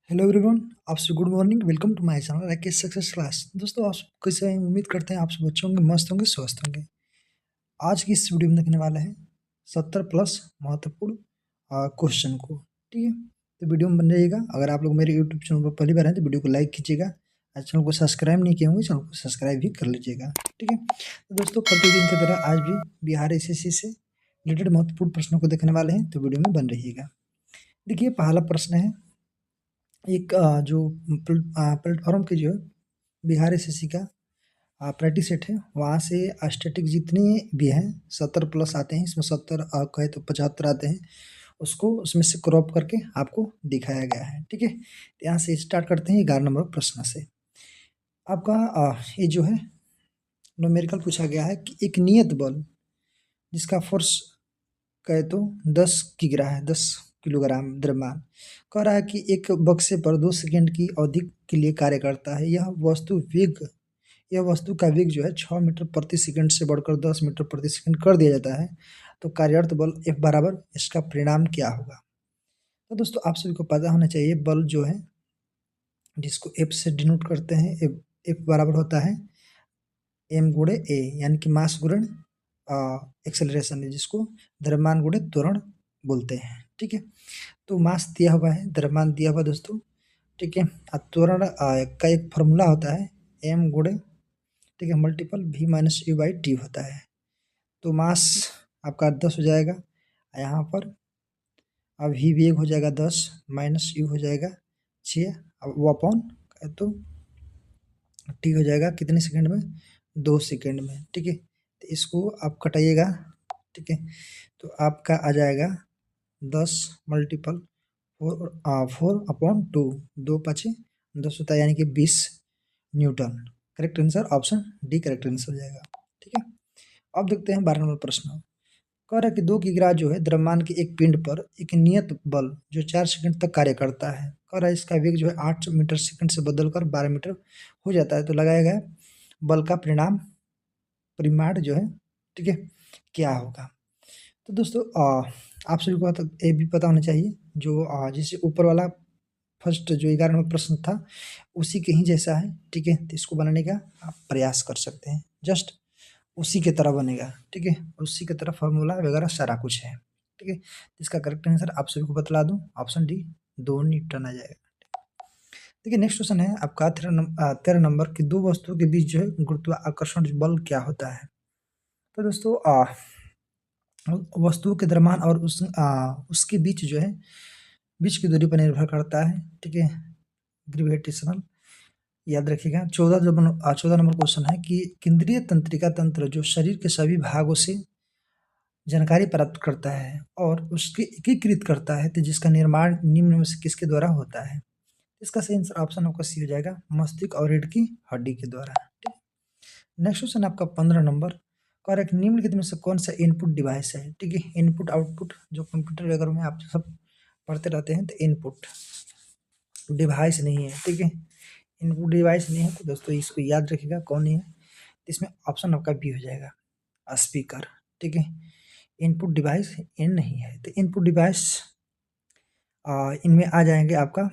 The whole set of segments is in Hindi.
हेलो एवरीवन, आपसे good morning. Welcome to my channel Rakesh success class. दोस्तों, आप सब कैसे हैं? उम्मीद करते हैं आप सब अच्छे होंगे, मस्त होंगे, स्वस्थ होंगे। आज की इस वीडियो में देखने वाले हैं 70 प्लस महत्वपूर्ण क्वेश्चन को। ठीक है, तो वीडियो में बन जाइएगा। अगर आप लोग मेरे यूट्यूब चैनल पर पहली बार हैं तो वीडियो को लाइक कीजिएगा और चैनल को सब्सक्राइब नहीं किए होंगे, चैनल को सब्सक्राइब भी कर लीजिएगा। ठीक है, तो दोस्तों प्रतिदिन की तरह आज भी बिहार एसएससी से रिलेटेड महत्वपूर्ण प्रश्नों को देखने वाले हैं, तो वीडियो में बन रहिएगा। देखिए, पहला प्रश्न है एक जो प्लेटफॉर्म के जो है बिहार एसएससी का प्रैक्टिस सेट है, वहाँ से स्टैटिक जितने भी हैं 70 प्लस आते हैं। इसमें 70 कहे तो 75 आते हैं। उसको उसमें से क्रॉप करके आपको दिखाया गया है। ठीक है, तो यहाँ से स्टार्ट करते हैं 11 नंबर प्रश्न से। आपका ये जो है न्यूमेरिकल पूछा गया है कि एक नियत बल जिसका फोर्स कहे तो 10 किग्रा है, 10 किलोग्राम द्रव्यमान, कह रहा है कि एक बक्से पर 2 सेकंड की अवधि के लिए कार्य करता है। यह वस्तु का वेग जो है 6 मीटर प्रति सेकंड से बढ़कर 10 मीटर प्रति सेकंड कर दिया जाता है, तो कार्यरत बल F बराबर इसका परिणाम क्या होगा? तो दोस्तों, आप सभी को पता होना चाहिए बल जो है जिसको F से डिनोट करते हैं, F बराबर होता है m गुणे a, यानी कि मास गुणन एक्सेलरेशन है, जिसको द्रव्यमान गुणे त्वरण बोलते हैं। ठीक है, तो मास दिया हुआ है, द्रव्यमान दिया हुआ दोस्तों। ठीक है, त्वरण का एक फॉर्मूला होता है m गुणे, ठीक है, multiple v minus you by T होता है। तो मास आपका 10 हो जाएगा, यहाँ पर अब v वेग हो जाएगा 10 माइनस यू हो जाएगा 6, अब वो अपॉन तो टी हो जाएगा कितने सेकंड में? 2 सेकंड में। ठीक है, तो इसको आप कटाइएगा। ठीक है, तो आपका आ जाएगा 10 मल्टीपल 4/2, 2×5 = 10 होता है, यानी कि 20 Newton. Correct answer option D correct answer हो जाएगा। ठीक है, अब देखते हैं 12 नंबर प्रश्न। कह रहा है कि 2 किग्रा जो है द्रव्यमान के एक पिंड पर एक नियत बल जो 4 सेकंड तक कार्य करता है। कह रहा है इसका वेग जो है 8 मीटर सेकंड से बदलकर 12 मीटर हो जाता है, तो लगाया गया बल का परिमाण जो है, ठीक है, क्या होगा? तो दोस्तों, आप सभी को ये भी पता होना चाहिए जो जैसे ऊपर वाला फर्स्ट जो 11 नंबर प्रश्न था उसी के ही जैसा है। ठीक है, तो इसको बनाने का आप प्रयास कर सकते हैं, जस्ट उसी के तरह बनेगा। ठीक है, उसी की तरह फार्मूला वगैरह सारा कुछ है। ठीक है, इसका करेक्ट आंसर आप सभी को बतला दूं, ऑप्शन डी 2 न्यूटन आ जाएगा। देखिए, नेक्स्ट क्वेश्चन है आपका 13 नंबर की दो वस्तुओं के बीच जो है गुरुत्वाकर्षण बल क्या होता है? तो दोस्तों, वस्तुओं के द्रव्यमान और उसके बीच जो है बीच की दूरी पर निर्भर करता है। ठीक है, ग्रेविटेशनल, याद रखिएगा। 14 नंबर क्वेश्चन है कि केंद्रीय तंत्रिका तंत्र जो शरीर के सभी भागों से जानकारी प्राप्त करता है और उसके एकीकृत करता है, तो जिसका निर्माण निम्न में से किसके द्वारा होता है? इसका सही आंसर ऑप्शन आपका सी हो जाएगा, मस्तिष्क और रीढ़ की हड्डी के द्वारा। ठीक, नेक्स्ट क्वेश्चन आपका 15 नंबर। करेक्ट, निम्नलिखित में से कौन सा इनपुट डिवाइस है? ठीक है, इनपुट आउटपुट जो कंप्यूटर वगैरह में आप सब पढ़ते रहते हैं, तो इनपुट डिवाइस नहीं है। ठीक है, इनपुट डिवाइस नहीं है, तो दोस्तों इसको याद रखिएगा कौन नहीं है। इसमें ऑप्शन आपका बी हो जाएगा, स्पीकर। ठीक है, इनपुट डिवाइस इन नहीं है, तो इनपुट डिवाइस इनमें आ जाएंगे आपका।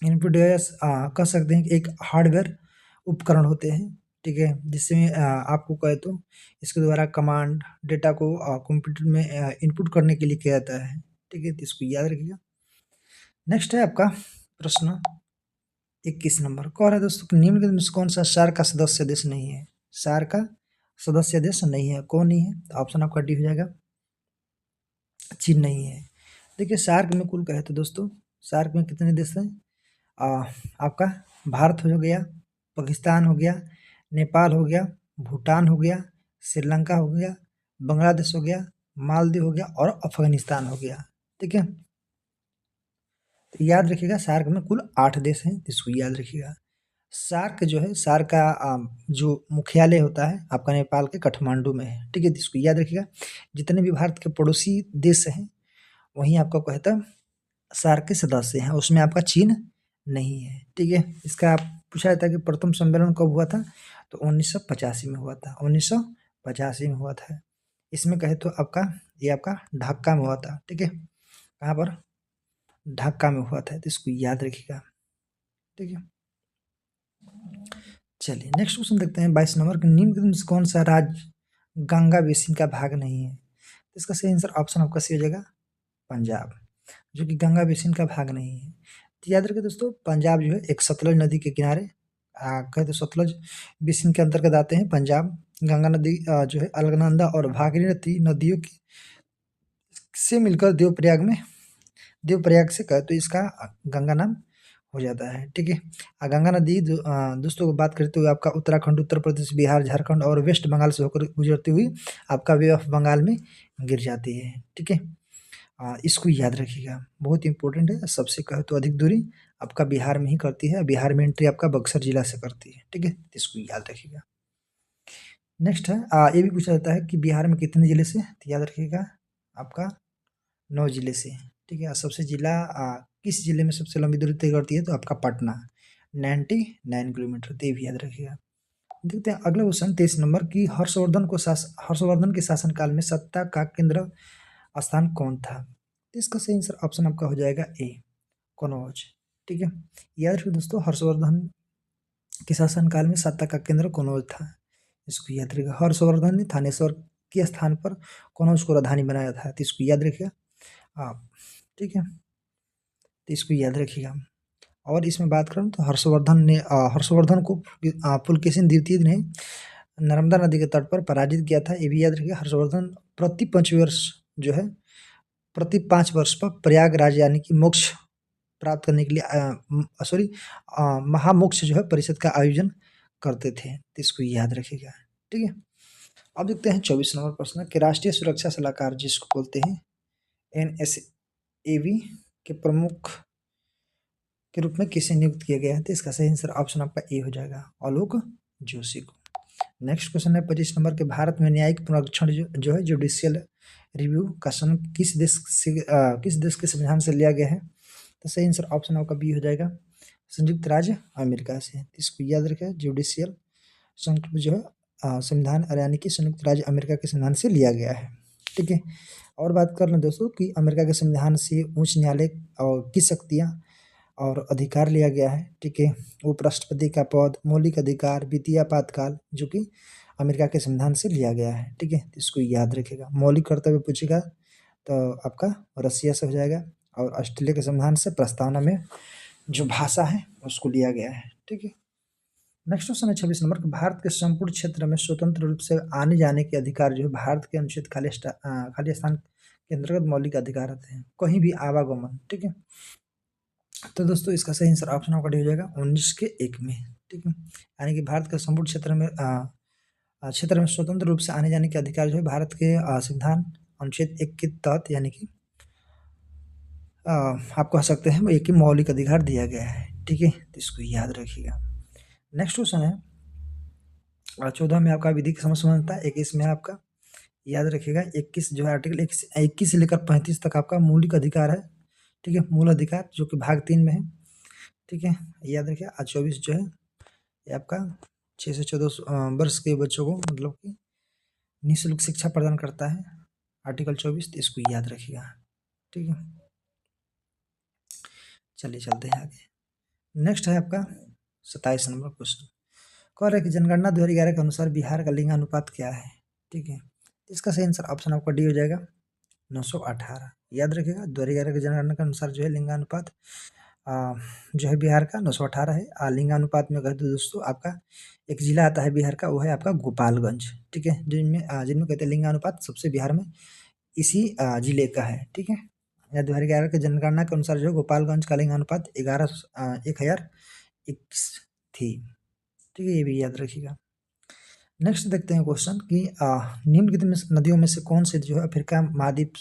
इनपुट डिवाइस कह सकते हैं कि एक हार्डवेयर उपकरण होते हैं। ठीक है, जिसमें आपको कहे तो इसके द्वारा कमांड डेटा को कंप्यूटर में इनपुट करने के लिए किया जाता है। ठीक है, तो इसको याद रखिएगा। नेक्स्ट है आपका प्रश्न 21 नंबर। कह रहा है दोस्तों कि निम्नलिखित में से कौन सा सार्क का सदस्य देश नहीं है? सार्क का सदस्य देश नहीं है, कौन नहीं है? तो ऑप्शन आपका डी हो जाएगा, चीन नहीं है। देखिए, सार्क में कुल कहे तो दोस्तों सार्क में कितने देश हैं? आपका भारत हो गया, पाकिस्तान हो गया, नेपाल हो गया, भूटान हो गया, श्रीलंका हो गया, बांग्लादेश हो गया, मालदीव हो गया और अफगानिस्तान हो गया। ठीक है, तो याद रखिएगा सार्क में कुल 8 देश हैं, इसको याद रखिएगा। सार्क जो है, सार्क का जो मुख्यालय होता है आपका नेपाल के काठमांडू में है। ठीक है, तो इसको याद रखिएगा। जितने भी भारत के पड़ोसी देश हैं वहीं आपका कहता सार्क के सदस्य हैं, उसमें आपका चीन नहीं है। ठीक है, इसका पूछा जाता है कि प्रथम सम्मेलन कब हुआ था? तो 1985 में हुआ था, 1985 में हुआ था। इसमें कहे तो आपका ये आपका ढाका में हुआ था। ठीक है, कहाँ पर? ढाका में हुआ था, तो इसको याद रखिएगा। ठीक है, चलिए नेक्स्ट क्वेश्चन देखते हैं 22 नंबर। निम्न में से कौन सा राज्य गंगा बेसिन का भाग नहीं है? तो इसका सही आंसर ऑप्शन आपका सी हो जाएगा पंजाब, जो कि गंगा बेसिन का भाग नहीं है। तो याद रखिए दोस्तों, पंजाब जो है एक सतलज नदी के किनारे कहे तो सतलज बेसिन के अंतर्गत आते हैं पंजाब। गंगा नदी जो है अलकनंदा और भागीरथी नदियों की से मिलकर देवप्रयाग से कहे तो इसका गंगा नाम हो जाता है। ठीक है, गंगा नदी दोस्तों को बात करें तो आपका उत्तराखंड, उत्तर प्रदेश, बिहार, झारखंड और वेस्ट बंगाल से होकर गुजरती हुई आपका वे ऑफ बंगाल में गिर जाती है। ठीक है, इसको याद रखिएगा, बहुत इंपॉर्टेंट है। सबसे कहे तो अधिक दूरी आपका बिहार में ही करती है, बिहार में एंट्री आपका बक्सर जिला से करती है। ठीक है, इसको याद रखिएगा। नेक्स्ट है ये भी पूछा जाता है कि बिहार में कितने जिले से, तो याद रखिएगा आपका 9 जिले से। ठीक है, और सबसे जिला किस जिले में सबसे लंबी दूरी तय करती है, तो आपका पटना 99 किलोमीटर, तो ये भी याद रखिएगा। देखते हैं अगला क्वेश्चन 23 नंबर की हर्षवर्धन के शासनकाल में सत्ता का केंद्र स्थान कौन था? तो इसका सही आंसर ऑप्शन आपका हो जाएगा ए, कनौज। ठीक है, याद रखिए दोस्तों, हर्षवर्धन के शासनकाल में सत्ता का केंद्र कनौज था। इसको याद रखिएगा, हर्षवर्धन ने थानेश्वर के स्थान पर कनौज को राजधानी बनाया था, तो इसको याद रखिएगा आप। ठीक है, तो इसको याद रखिएगा। और इसमें बात करूँ तो हर्षवर्धन को पुलकेशिन द्वितीय ने नर्मदा नदी के तट पर पराजित किया था, ये भी याद रखिएगा। हर्षवर्धन प्रति 5 वर्ष जो है, प्रति 5 वर्ष पर प्रयागराज यानी कि मोक्ष प्राप्त करने के लिए महामोक्ष जो है परिषद का आयोजन करते थे, तो इसको याद रखिएगा। ठीक है, अब देखते हैं 24 नंबर प्रश्न कि राष्ट्रीय सुरक्षा सलाहकार जिसको बोलते हैं NSAV के प्रमुख के रूप में किसे नियुक्त किया गया है? तो इसका सही आंसर ऑप्शन आपका ए हो जाएगा, आलोक जोशी को। नेक्स्ट क्वेश्चन है 25 नंबर के भारत में न्यायिक पुनरीक्षण जो है जुडिशियल रिव्यू का किस देश के संविधान से लिया गया है? तो सही आंसर ऑप्शन आपका बी हो जाएगा, संयुक्त राज्य अमेरिका से। इसको याद रखें, जुडिशियल जो है संविधान यानी कि संयुक्त राज्य अमेरिका के संविधान से लिया गया है। ठीक है, और बात कर लें दोस्तों कि अमेरिका के संविधान से उच्च न्यायालय और की शक्तियाँ और अधिकार लिया गया है। ठीक है, उपराष्ट्रपति का पद, मौलिक अधिकार, वित्तीय आपातकाल, जो कि अमेरिका के संविधान से लिया गया है। ठीक है, इसको याद रखिएगा। मौलिक कर्तव्य पूछेगा तो आपका रसिया से हो जाएगा, और ऑस्ट्रेलिया के संविधान से प्रस्तावना में जो भाषा है उसको लिया गया है। ठीक है, नेक्स्ट क्वेश्चन है 26 नंबर, भारत के संपूर्ण क्षेत्र में स्वतंत्र रूप से आने जाने के अधिकार जो है भारत के अनुच्छेद खाली स्थान के अंतर्गत मौलिक अधिकार होते हैं, कहीं भी आवागमन। ठीक है, तो दोस्तों इसका सही आंसर ऑप्शन आपका हो जाएगा 19 के 1 में। ठीक है, यानी कि भारत के संपूर्ण क्षेत्र में स्वतंत्र रूप से आने जाने के अधिकार जो है भारत के संविधान अनुच्छेद 1 के तहत यानी कि आप कह सकते हैं एक ही मौलिक अधिकार दिया गया है। ठीक है, तो इसको याद रखिएगा। नेक्स्ट क्वेश्चन है 14 में आपका विधि की समझ समानता, 21 में आपका याद रखिएगा 21 जो है आर्टिकल 21 से लेकर 35 तक आपका मौलिक अधिकार है। ठीक है, मूल अधिकार जो कि भाग 3 में है। ठीक है, याद रखिए। 24 जो है ये आपका 6 से 14 वर्ष के बच्चों को मतलब कि निःशुल्क शिक्षा प्रदान करता है, आर्टिकल 24, तो इसको याद रखिएगा। ठीक है, चलिए चलते हैं आगे। नेक्स्ट है आपका 27 नंबर क्वेश्चन, कह रहा है कि जनगणना 2011 के अनुसार बिहार का लिंगानुपात क्या है? ठीक है, इसका सही आंसर ऑप्शन आपका डी हो जाएगा 918। याद रखिएगा 2011 की जनगणना के अनुसार जो है लिंगानुपात जो है बिहार का 918 है। लिंगानुपात में कहते हैं दोस्तों आपका एक जिला आता है बिहार का, वो है आपका गोपालगंज। ठीक है, जिनमें कहते हैं लिंगानुपात सबसे बिहार में इसी जिले का है। ठीक है, 2011 के जनगणना के अनुसार जो है गोपालगंज का लिंगानुपात 1021 थी। ठीक है, ये भी याद रखिएगा। नेक्स्ट देखते हैं क्वेश्चन कि निम्नलिखित नदियों में से कौन से जो है अफ्रीका महाद्वीप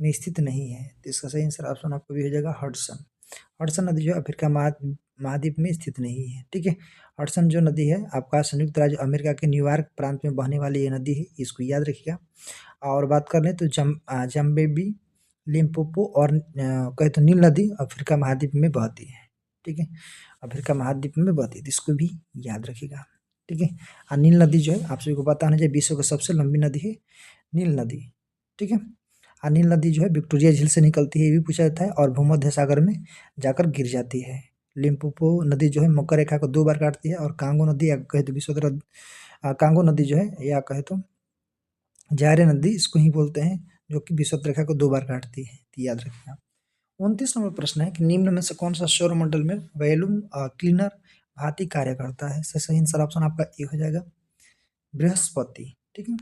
में स्थित नहीं है? तो इसका सही आंसर ऑप्शन आपको भी हो जाएगा हडसन। हडसन नदी जो है अफ्रीका महाद्वीप में स्थित नहीं है। ठीक है, हडसन जो नदी है आपका संयुक्त राज्य अमेरिका के न्यूयॉर्क प्रांत में बहने वाली ये नदी है, इसको याद रखिएगा। और बात कर लें तो जम्बेबी, लिम्पोपो और कहे तो नील नदी अफ्रीका महाद्वीप में बहती है। ठीक है, अफ्रीका महाद्वीप में बहती है, तो इसको भी याद रखिएगा। ठीक है, नील नदी जो है आप सभी को पता होना चाहिए विश्व की सबसे लंबी नदी है नील नदी। ठीक है, नील नदी जो है विक्टोरिया झील से निकलती है, ये भी पूछा जाता है, और भूमध्य सागर में जाकर गिर जाती है। लिम्पोपो नदी जो है मकर रेखा को 2 बार काटती है, और कांगो नदी या कहे तो कांगो नदी जो है या कहे तो जायरे नदी इसको ही बोलते हैं, जो कि विषुवत रेखा को 2 बार काटती है, तो याद रखिएगा। 29 नंबर प्रश्न है कि निम्न में से कौन सा सौरमंडल में वैल्यूम क्लीनर भांति कार्य करता है? सही आंसर ऑप्शन आपका ए हो जाएगा, बृहस्पति। ठीक है।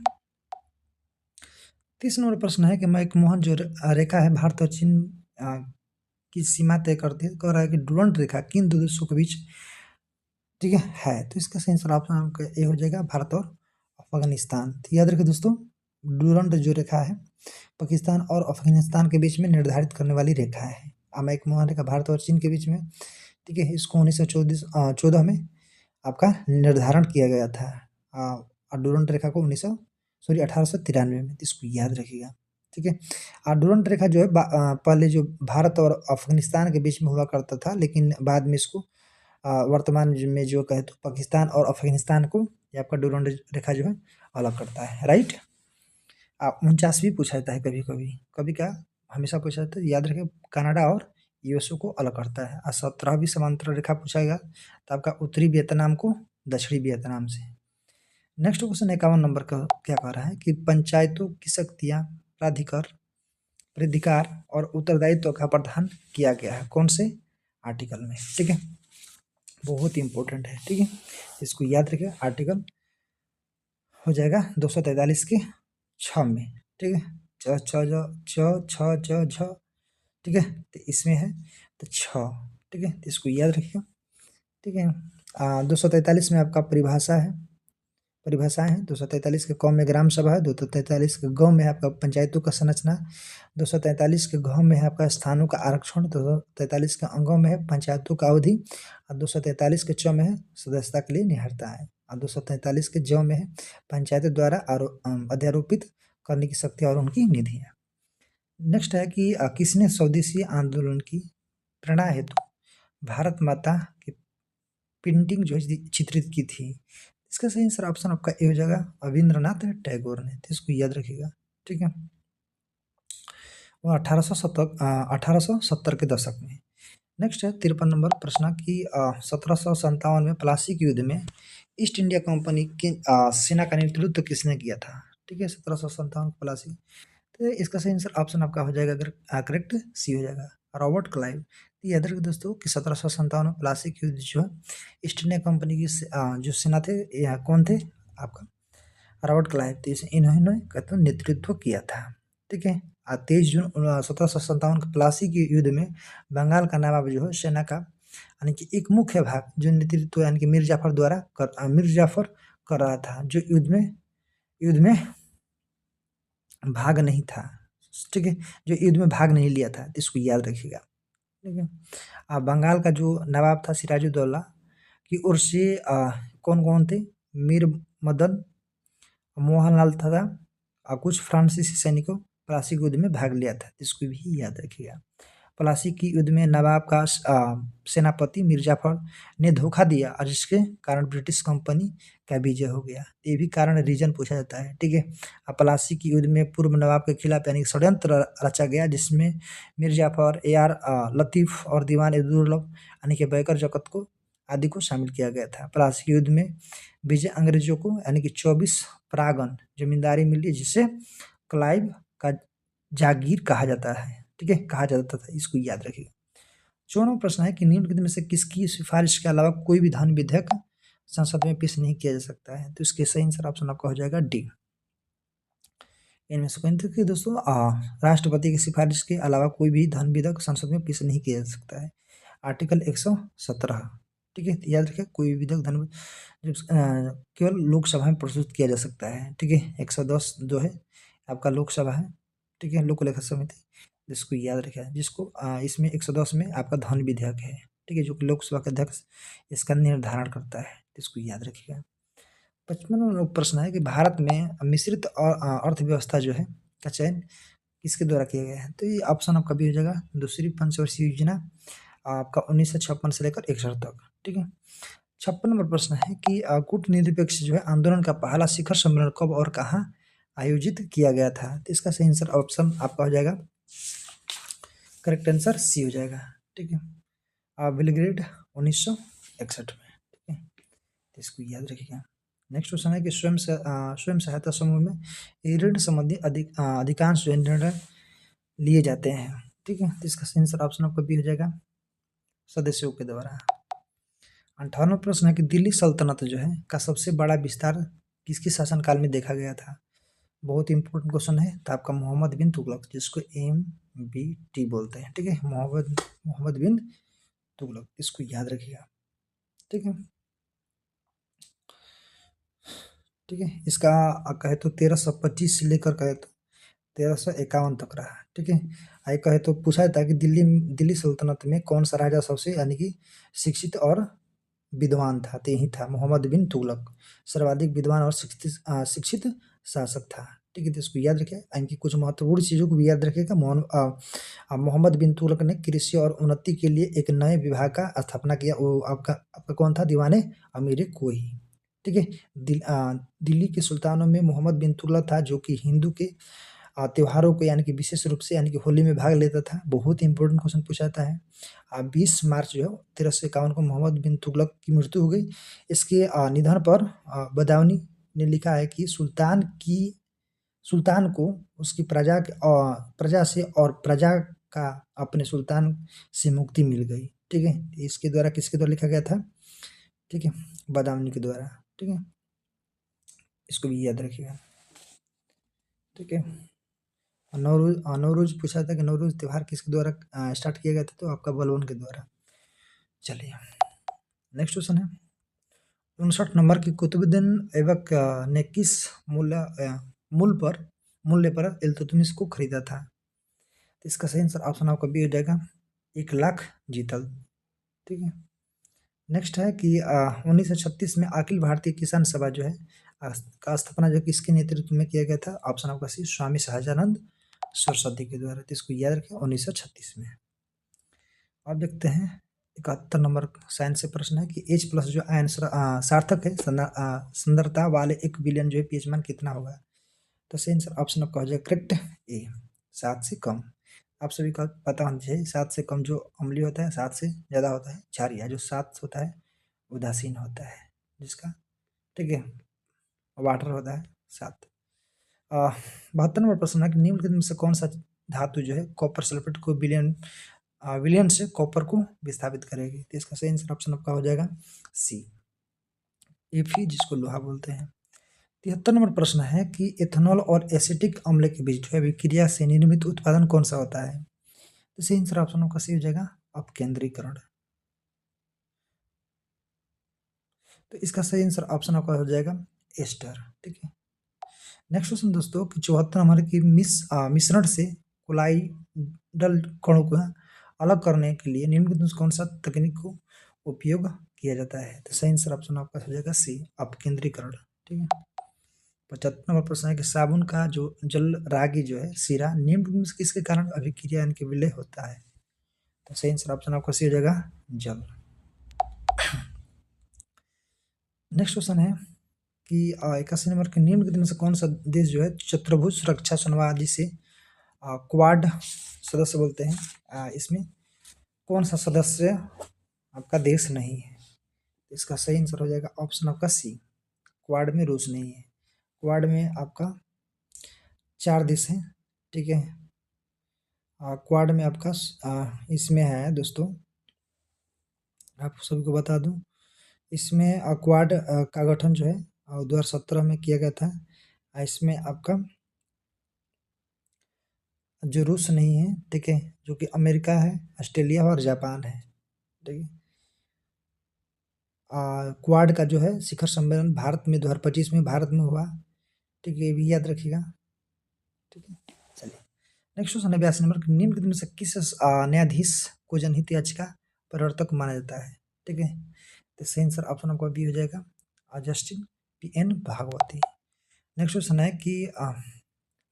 30 नंबर प्रश्न है कि मैकमोहन जो रेखा है भारत और चीन की सीमा तय करती है, कह रहा है कि डुरंड रेखा किन दो देशों के बीच, ठीक है, तो इसका सही आंसर ऑप्शन आपका ए हो जाएगा, भारत और अफगानिस्तान। तो याद रखिए दोस्तों, डुरंड जो रेखा है पाकिस्तान और अफगानिस्तान के बीच में निर्धारित करने वाली रेखा है। मैकमोहन रेखा भारत और चीन के बीच में, ठीक है, इसको 1914 में आपका निर्धारण किया गया था, और डुरंड रेखा को 1893 में, इसको याद रखिएगा। ठीक है। डुरंड रेखा जो है पहले जो भारत और अफगानिस्तान के बीच में हुआ करता था, लेकिन बाद में इसको वर्तमान में जो कहे तो पाकिस्तान और अफगानिस्तान को ये आपका डुरंड रेखा जो है अलग करता है, राइट। 49 भी पूछा जाता है कभी कभी, कभी क्या हमेशा पूछा जाता है, याद रखें, कनाडा और यूएसओ को अलग करता है। 17वीं समांतर रेखा पूछाएगा तो आपका उत्तरी वियतनाम को दक्षिणी वियतनाम से। नेक्स्ट क्वेश्चन 51 नंबर का क्या कह रहा है कि पंचायतों की शक्तियाँ प्राधिकार और उत्तरदायित्व का प्रदान किया गया है कौन से आर्टिकल में? ठीक है, बहुत ही इंपॉर्टेंट है। ठीक है, इसको याद रखिए, आर्टिकल हो जाएगा 243 के 6 में। ठीक है, ठीक है, तो इसमें है तो 6। ठीक है, तो इसको याद रखिए। ठीक है, 243 में आपका परिभाषाएं हैं। 243 के क में ग्राम सभा है, 243 के ग में आपका पंचायतों का संरचना, 243 के घ में है आपका स्थानों का आरक्षण, 243 के अंगों में है पंचायतों का अवधि, और 243 के च में है सदस्यता के लिए निहरता है, और 243 के ज में है पंचायत द्वारा अध्यारोपित करने की शक्ति और उनकी निधि है। नेक्स्ट है कि किसने स्वदेशी आंदोलन की प्रेरणा हेतु भारत माता की पेंटिंग जो है चित्रित की थी? इसका सही आंसर ऑप्शन आपका ए हो जाएगा, रविंद्रनाथ टैगोर ने, तो इसको याद रखिएगा। ठीक है, वो 1870 के दशक में। नेक्स्ट है 53 नंबर प्रश्न की 1757 में प्लासी के युद्ध में ईस्ट इंडिया कंपनी की सेना का नेतृत्व किसने किया था? ठीक है, 1757 प्लासी, तो इसका सही आंसर ऑप्शन आपका हो जाएगा, अगर करेक्ट सी हो जाएगा, रॉबर्ट क्लाइव। याद रखिए दोस्तों कि 1757 में प्लासी के युद्ध जो है ईस्ट इंडिया कंपनी की जो सेना थे, यहाँ कौन थे आपका, रॉबर्ट क्लाइव, तो इन्होंने कहते हैं नेतृत्व किया था। ठीक है, 23 जून 1757 के प्लासी के युद्ध में बंगाल का नवाब जो है सेना का यानी कि एक मुख्य भाग जो नेतृत्व यानी कि मीर जाफर कर रहा था, जो युद्ध में भाग नहीं था। ठीक है, जो युद्ध में भाग नहीं लिया था, इसको याद रखिएगा। ठीक है, बंगाल का जो नवाब था सिराजुद्दौला की ओर से कौन कौन थे, मीर मदन मोहनलाल था, कुछ फ्रांसीसी सैनिकों प्लासी युद्ध में भाग लिया था, इसको भी याद रखिएगा। प्लासी की युद्ध में नवाब का सेनापति मिर्जाफर ने धोखा दिया, और जिसके कारण ब्रिटिश कंपनी का विजय हो गया, ये भी कारण रीजन पूछा जाता है। ठीक है, प्लासी की युद्ध में पूर्व नवाब के खिलाफ यानी षड्यंत्र रचा गया, जिसमें मिर्जाफर, AR लतीफ़ और दीवान दुर्लभ यानी कि बैकर जगत को आदि को शामिल किया गया था। प्लासी युद्ध में विजय अंग्रेजों को यानी कि 24 प्रागण जमींदारी मिली, जिसे क्लाइव का जागीर कहा जाता है। ठीक है, कहा जाता था, इसको याद रखिएगा। 14वां प्रश्न है कि निम्नलिखित में से किसकी सिफारिश के अलावा कोई भी धन विधेयक संसद में पेश नहीं किया जा सकता है? तो इसके सही आंसर ऑप्शन आपका हो जाएगा डी। इनमें से कौन देखिए दोस्तों, राष्ट्रपति की सिफारिश के अलावा कोई भी धन विधेयक संसद में पेश नहीं किया जा सकता है, आर्टिकल 117। ठीक है, याद रखिए, कोई भी विधेयक धन केवल लोकसभा में प्रस्तुत किया जा सकता है। ठीक है, 110 जो है आपका लोकसभा है। ठीक है, लोक लेखा समिति, जिसको याद रखिए, जिसको इसमें 110 में आपका धन विधेयक है। ठीक है, जो कि लोकसभा का अध्यक्ष इसका निर्धारण करता है, इसको याद रखिएगा। 55वां प्रश्न है कि भारत में मिश्रित और अर्थव्यवस्था जो है का चयन किसके द्वारा किया गया है? तो ये ऑप्शन आपका भी हो जाएगा, दूसरी पंचवर्षीय योजना आपका 1956 से लेकर 61 तक। ठीक है, 56 नंबर प्रश्न है कि कूटनिरपेक्ष जो है आंदोलन का पहला शिखर सम्मेलन कब और कहाँ आयोजित किया गया था। तो इसका सही आंसर ऑप्शन आपका हो जाएगा, करेक्ट आंसर सी हो जाएगा। ठीक है, बेलग्रेड 1961 में। ठीक है, तो इसको याद रखिएगा। नेक्स्ट क्वेश्चन है कि स्वयं सहायता समूह में ऋण संबंधी अधिकांश जो निर्णय लिए जाते हैं। ठीक है, तो इसका सही आंसर ऑप्शन आपका बी हो जाएगा, सदस्यों के द्वारा। 58वां प्रश्न है कि दिल्ली सल्तनत जो है का सबसे बड़ा विस्तार किसके शासनकाल में देखा गया था। बहुत इंपॉर्टेंट क्वेश्चन है। तो आपका मोहम्मद बिन तुगलक, जिसको MBT बोलते हैं। ठीक है, मोहम्मद बिन तुगलक, इसको याद रखिएगा। ठीक है, ठीक है, इसका कहे तो 1325 से लेकर कहे तो 1351 तक रहा। ठीक है, आगे कहे तो पूछा था कि दिल्ली सल्तनत में कौन सा राजा सबसे यानी कि शिक्षित और विद्वान था। तो यही था मोहम्मद बिन तुगलक, सर्वाधिक विद्वान और शिक्षित शासक था। ठीक है, तो इसको याद रखिए। इनकी कुछ महत्वपूर्ण चीज़ों को भी याद रखिएगा। मोहम्मद बिन तुगलक ने कृषि और उन्नति के लिए एक नए विभाग का स्थापना किया। वो आपका कौन था, दीवाने अमीर कोही। ठीक है, दिल्ली के सुल्तानों में मोहम्मद बिन तुगलक था, जो कि हिंदू के त्योहारों को यानी कि विशेष रूप से यानी कि होली में भाग लेता था। बहुत ही इंपॉर्टेंट क्वेश्चन पूछा जाता है। 20 मार्च जो है 1351 को मोहम्मद बिन तुगलक की मृत्यु हो गई। इसके निधन पर बदायूनी ने लिखा है कि सुल्तान को उसकी प्रजा से और प्रजा का अपने सुल्तान से मुक्ति मिल गई। ठीक है, इसके द्वारा किसके द्वारा लिखा गया था। ठीक है, बदायूनी के द्वारा। ठीक है, इसको भी याद रखिएगा। ठीक है, नौरोज पूछा था कि नौरोज त्यौहार किसके द्वारा स्टार्ट किया गया था। तो आपका बलबन के द्वारा। चलिए नेक्स्ट क्वेश्चन है, 59 नंबर की कुतुबुद्दीन ऐबक ने किस मूल्य पर इल्तुतमिश को खरीदा था। तो इसका सही आंसर ऑप्शन आपका बी हो जाएगा, 1,00,000 जीतल। ठीक है, नेक्स्ट है कि 1936 में अखिल भारतीय किसान सभा जो है का स्थापना जो किसके नेतृत्व में किया गया था। ऑप्शन आपका सी, स्वामी सहजानंद सरस्वती के द्वारा। तो इसको याद रखें, 1936 में। अब देखते हैं 71 नंबर साइंस से प्रश्न है कि H+ जो आयन सार्थक है सुंदरता वाले 1 बिलियन जो है pH मान कितना होगा। तो सही आंसर ऑप्शन आपका हो जाएगा करेक्ट ए, 7 से कम। आप सभी को पता होना चाहिए, 7 से कम जो अम्लीय होता है, 7 से ज़्यादा होता है क्षारीय, जो 7 होता है उदासीन होता है जिसका। ठीक है, वाटर होता है 7। 72 नंबर प्रश्न है कि निम्नलिखित में से कौन सा धातु जो है कॉपर सल्फेट को विलयन से कॉपर को विस्थापित करेगी। तो इसका सही आंसर ऑप्शन आपका हो जाएगा सी, Fe, जिसको लोहा बोलते हैं। 73 नंबर प्रश्न है कि एथेनॉल और एसिटिक अम्ल के बीच जो है विक्रिया से निर्मित उत्पादन कौन सा होता है। तो सही आंसर ऑप्शन आपका सी हो जाएगा, अपकेंद्रीकरण। तो इसका सही आंसर ऑप्शन आपका हो जाएगा एस्टर। ठीक है, नेक्स्ट क्वेश्चन दोस्तों कि 74 नंबर की मिश्रण से कोलाइडल कणों को अलग करने के लिए निम्नलिखित में कौन सा तकनीक को उपयोग किया जाता है। तो सही आंसर ऑप्शन आपका हो जाएगा सी, अपकेंद्रीकरण। ठीक है, 75 नंबर प्रश्न है कि साबुन का जो जल रागी जो है सिरा निम्न में से किसके कारण अभिक्रिया यानी कि विलय होता है। तो सही आंसर ऑप्शन आपका सी हो जाएगा, जल। नेक्स्ट क्वेश्चन है कि 81 नंबर के निम्नलिखित में से कौन सा देश जो है चतुर्भुज सुरक्षा संवाद से क्वाड सदस्य बोलते हैं। इसमें कौन सा सदस्य आपका देश नहीं है। इसका सही आंसर हो जाएगा ऑप्शन आपका सी, क्वाड में रूस नहीं है। क्वाड में आपका 4 देश हैं। ठीक है, क्वाड में आपका इसमें है दोस्तों, आप सभी को बता दूं, इसमें क्वाड का गठन जो है 2017 में किया गया था। इसमें आपका जो रूस नहीं है, ठीक है, जो कि अमेरिका है, ऑस्ट्रेलिया और जापान है। ठीक है, क्वाड का जो है शिखर सम्मेलन भारत में 2025 में भारत में हुआ। ठीक है, ये भी याद रखिएगा। ठीक है, चलिए नेक्स्ट क्वेश्चन है 82 नंबर, निम्नलिखित में से किस न्यायाधीश को जनहित याचिका प्रवर्तक माना जाता है। ठीक है, तो सही आंसर ऑप्शन आपका बी हो जाएगा, जस्टिस PN भागवती। नेक्स्ट क्वेश्चन है कि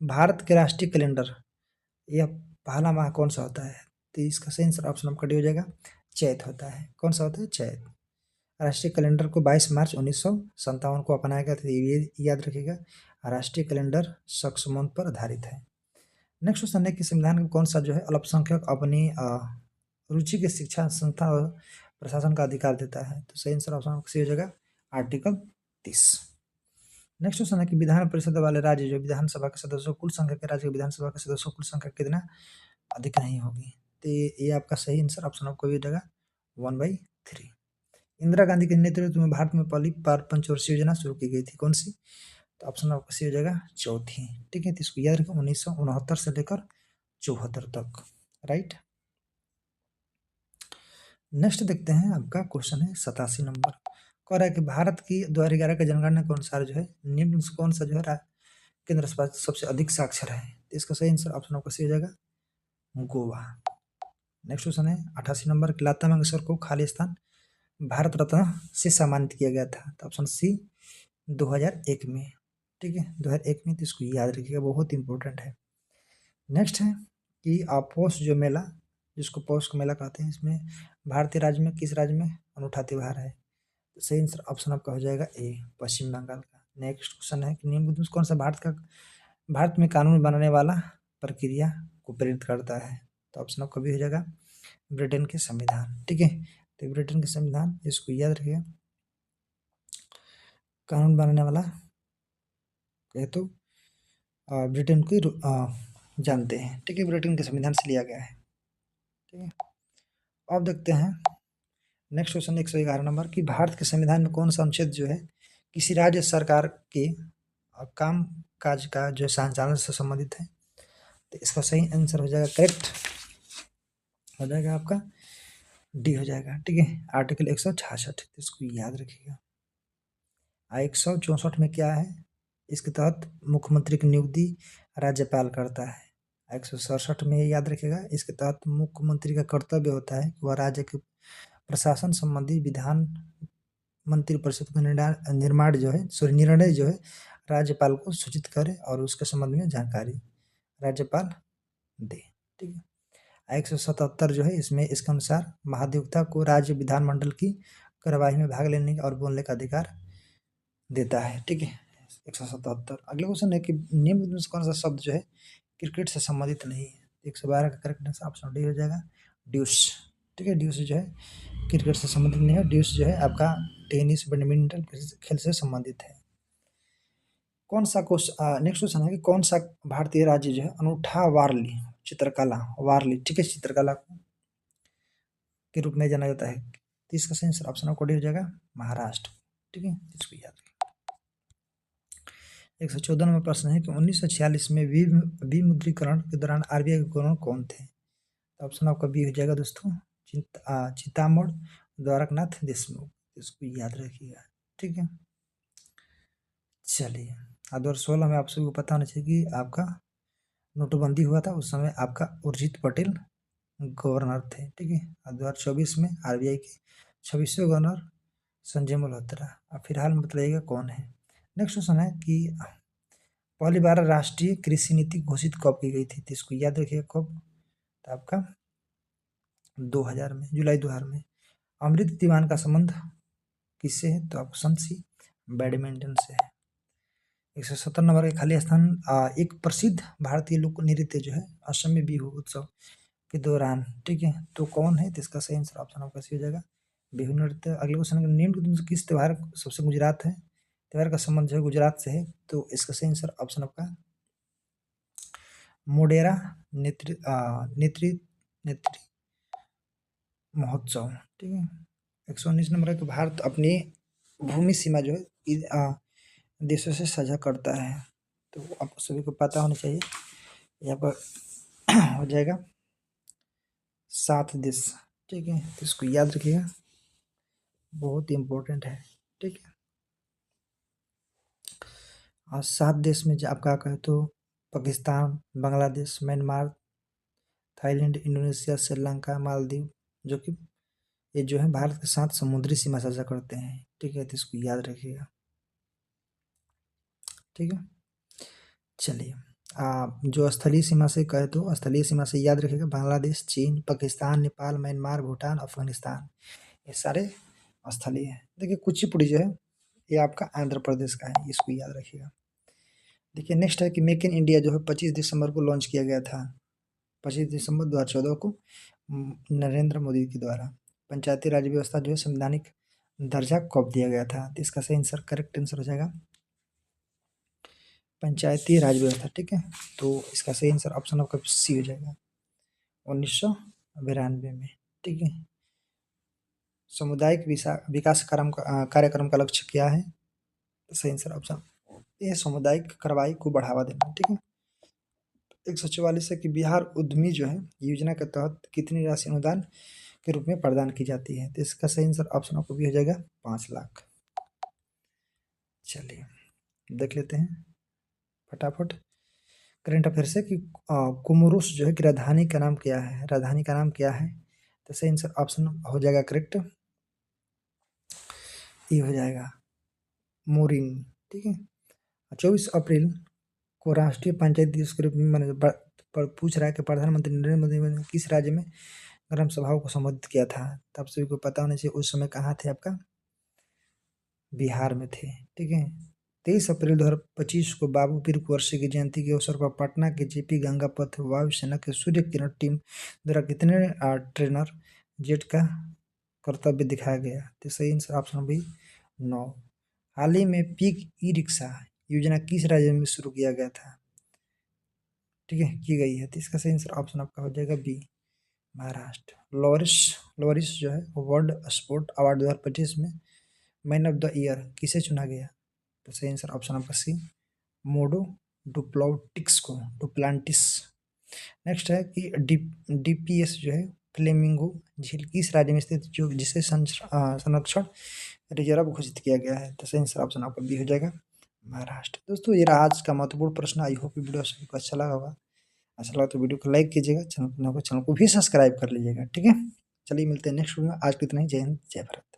भारत के राष्ट्रीय कैलेंडर यह पहला माह कौन सा होता है। तो इसका सही आंसर ऑप्शन आपका डी हो जाएगा, चैत होता है। कौन सा होता है, चैत। राष्ट्रीय कैलेंडर को 22 मार्च 1957 को अपनाया गया था, ये याद रखिएगा। राष्ट्रीय कैलेंडर सक्समोन पर आधारित है। नेक्स्ट क्वेश्चन है कि संविधान में कौन सा जो है अल्पसंख्यक अपनी रुचि के शिक्षा संस्था और प्रशासन का अधिकार देता है? तो सही आंसर ऑप्शन सी हो जाएगा आर्टिकल 30। नेक्स्ट क्वेश्चन है कि विधान परिषद वाले राज्य जो विधानसभा के सदस्यों कुल संख्या के राज्य विधानसभा के सदस्यों कुल संख्या कितना अधिक नहीं होगी? तो ये आपका सही आंसर ऑप्शन आपको हो जाएगा 1/3। इंदिरा गांधी के नेतृत्व में भारत में पहली बार पंचवर्षीय योजना शुरू की गई थी, कौन सी? तो ऑप्शन आपका सी हो जाएगा चौथी। ठीक है, तो इसको याद रखें 1969 से लेकर 74 तक, राइट। नेक्स्ट देखते हैं, आपका क्वेश्चन है 87 नंबर। कह रहा है कि भारत की 2011 के जनगणना के अनुसार जो है निम्न से कौन सा जो है केंद्र सबसे अधिक साक्षर है? तो इसका सही आंसर ऑप्शन आपका सी हो जाएगा गोवा। नेक्स्ट क्वेश्चन है 88 नंबर, लता मंगेशकर को खालिस्तान भारत रत्न से सम्मानित किया गया था? तो ऑप्शन सी 2001 में। ठीक है, 2001 में, तो इसको याद रखिएगा, बहुत इंपॉर्टेंट है। नेक्स्ट है कि पौष जो मेला, जिसको पौष का मेला कहते हैं, इसमें भारतीय राज्य में किस राज्य में अनूठा त्यौहार है? तो सही आंसर ऑप्शन आपका हो जाएगा ए, पश्चिम बंगाल का। नेक्स्ट क्वेश्चन है कि निम्न में कौन सा भारत में कानून बनाने वाला प्रक्रिया को प्रेरित करता है? तो ऑप्शन आपका भी हो जाएगा ब्रिटेन के संविधान। ठीक है, तो ब्रिटेन के संविधान, इसको याद रखिएगा। कानून बनाने वाला कहे तो ब्रिटेन को जानते हैं। ठीक है, ब्रिटेन के संविधान से लिया गया है। ठीक है, अब देखते हैं नेक्स्ट क्वेश्चन 111 नंबर कि भारत के संविधान में कौन सा अनुच्छेद जो है किसी राज्य सरकार के काम काज का जो संचालन से संबंधित है? तो इसका सही आंसर हो जाएगा, करेक्ट हो जाएगा आपका डी हो जाएगा। ठीक है, आर्टिकल 166, इसको याद रखिएगा। 164 में क्या है? इसके तहत मुख्यमंत्री की नियुक्ति राज्यपाल करता है। 167 में याद रखिएगा, इसके तहत मुख्यमंत्री का कर्तव्य होता है कि वह राज्य के प्रशासन संबंधी विधान मंत्रिपरिषद का निर्णय जो है राज्यपाल को सूचित करे और उसके संबंध में जानकारी राज्यपाल दे। ठीक है, 177 जो है इसमें इसके अनुसार महाधिवक्ता को राज्य विधानमंडल की कार्यवाही में भाग लेने और बोलने का अधिकार देता है। ठीक है, 177। अगला क्वेश्चन है कि निम्न में से कौन सा शब्द जो है क्रिकेट से संबंधित नहीं है? 112 का करेक्ट आंसर ऑप्शन डी हो जाएगा, ड्यूस। ठीक है, ड्यूस जो है क्रिकेट से संबंधित नहीं है। ड्यूस जो है आपका टेनिस बैडमिंटन खेल से संबंधित है। कौन सा नेक्स्ट क्वेश्चन है कि कौन सा भारतीय राज्य जो है अनूठा वारली चित्रकला ठीक है, चित्रकला के रूप में जाना जाता है? तो इसका सही आंसर ऑप्शन आपको डी हो जाएगा महाराष्ट्र। ठीक है, इसको याद रखें। 114 नंबर प्रश्न है कि 1946 में विमुद्रीकरण के दौरान आरबीआई के गवर्नर कौन थे? तो ऑप्शन आपका बी हो जाएगा दोस्तों चिंतामण द्वारकनाथ देशमुख। इसको याद रखिएगा। ठीक है, चलिए 2016 में आप सभी को पता होना चाहिए कि आपका नोटबंदी हुआ था, उस समय आपका उर्जित पटेल गवर्नर थे। ठीक है, 2024 में आरबीआई के 26वें गवर्नर संजय मल्होत्रा। अब फिलहाल में बताइएगा कौन है। नेक्स्ट क्वेश्चन है कि पहली बार राष्ट्रीय कृषि नीति घोषित कब की गई थी? तो इसको याद रखिएगा कब? तो आपका 2000 में, जुलाई 2000 में। अमृत दीवान का संबंध किससे है? तो ऑप्शन सी बैडमिंटन से है। 170 नंबर के खाली स्थान एक प्रसिद्ध भारतीय लोक नृत्य जो है असम में बिहू उत्सव के दौरान। ठीक है, तो कौन है? तो इसका सही आंसर ऑप्शन आपका सी हो जाएगा बिहू नृत्य। अगले क्वेश्चन है निम्न किस त्योहार सबसे गुजरात है त्योहार का संबंध जो है गुजरात से है? तो इसका सही आंसर ऑप्शन आपका मोडेरा नेत्री महोत्सव। ठीक है, 119 नंबर है कि भारत अपनी भूमि सीमा जो है देशों से साझा करता है, तो आपको सभी को पता होना चाहिए। यहाँ पर हो जाएगा 7 देश। ठीक है, तो इसको याद रखिएगा, बहुत ही इम्पोर्टेंट है। ठीक है, और 7 देश में जो आपका कहे तो Pakistan, Bangladesh, Myanmar, Thailand, Indonesia, Sri Lanka, Maldives, जो कि ये जो है भारत के साथ समुद्री सीमा साझा करते हैं। ठीक है, तो इसको याद रखिएगा। ठीक है, चलिए जो स्थलीय सीमा से कहे तो स्थलीय सीमा से याद रखिएगा बांग्लादेश, चीन, पाकिस्तान, नेपाल, म्यांमार, भूटान, अफगानिस्तान, ये सारे स्थलीय है। देखिए कुचिपुड़ी जो है ये आपका आंध्र प्रदेश का है, इसको याद रखिएगा। देखिए नेक्स्ट है कि मेक इन इंडिया जो है 25 दिसंबर को लॉन्च किया गया था, 25 दिसंबर 2014 को नरेंद्र मोदी के द्वारा। पंचायती राज व्यवस्था जो है संवैधानिक दर्जा कब दिया गया था, तो इसका सही आंसर, करेक्ट आंसर हो जाएगा पंचायती राज व्यवस्था। ठीक है, तो इसका सही आंसर ऑप्शन आपका सी हो जाएगा 1992 में। ठीक है, सामुदायिक विकास कार्यक्रम का लक्ष्य क्या है, तो सही आंसर ऑप्शन ए सामुदायिक कार्रवाई को बढ़ावा देना। ठीक है, 144 है कि बिहार उद्यमी जो है योजना के तहत कितनी राशि अनुदान के रूप में प्रदान की जाती है, तो इसका सही आंसर ऑप्शन आपको भी हो जाएगा 5 लाख। चलिए देख लेते हैं फटाफट करंट अफेयर से कि कोमोरोस जो है कि राजधानी का नाम क्या है, राजधानी का नाम क्या है, तो सही आंसर ऑप्शन हो जाएगा करेक्ट, ये हो जाएगा मोरिन। ठीक है, 24 अप्रैल को राष्ट्रीय पंचायत दिवस के रूप में पूछ रहा है कि प्रधानमंत्री नरेंद्र मोदी ने किस राज्य में ग्राम सभाओं को संबोधित किया था, तब सभी को पता होना चाहिए उस समय कहाँ थे, आपका बिहार में थे। ठीक है, 23 अप्रैल 2025 को बाबू पीर कुंवर की जयंती के अवसर पर पटना के जेपी गंगा पथ वायुसेना के सूर्य किरण टीम द्वारा कितने ट्रेनर जेट का कर्तव्य दिखाया गया, तो सही आंसर ऑप्शन भी 9। हाल ही में पीक ई रिक्शा योजना किस राज्य में शुरू किया गया था, ठीक है की गई है, तो इसका सही आंसर ऑप्शन आपका हो जाएगा बी महाराष्ट्र। लोरिस जो है वर्ल्ड स्पोर्ट अवार्ड 2025 में मैन ऑफ द ईयर किसे चुना गया, तो सही आंसर ऑप्शन आपका सी मोडो डुप्लांटिस। नेक्स्ट है कि डीपीएस जो है फ्लेमिंगो झील किस राज्य में स्थित जो जिसे संरक्षण रिजर्व घोषित किया गया है, तो सही आंसर ऑप्शन आपका बी हो जाएगा महाराष्ट्र। दोस्तों ये रहा आज का महत्वपूर्ण प्रश्न। आई होप वीडियो सभी को अच्छा लगा होगा, अच्छा लगा तो वीडियो को लाइक कीजिएगा, चैनल को भी सब्सक्राइब कर लीजिएगा। ठीक है, चलिए मिलते हैं नेक्स्ट वीडियो में, आज के इतना ही। जय हिंद जय भारत।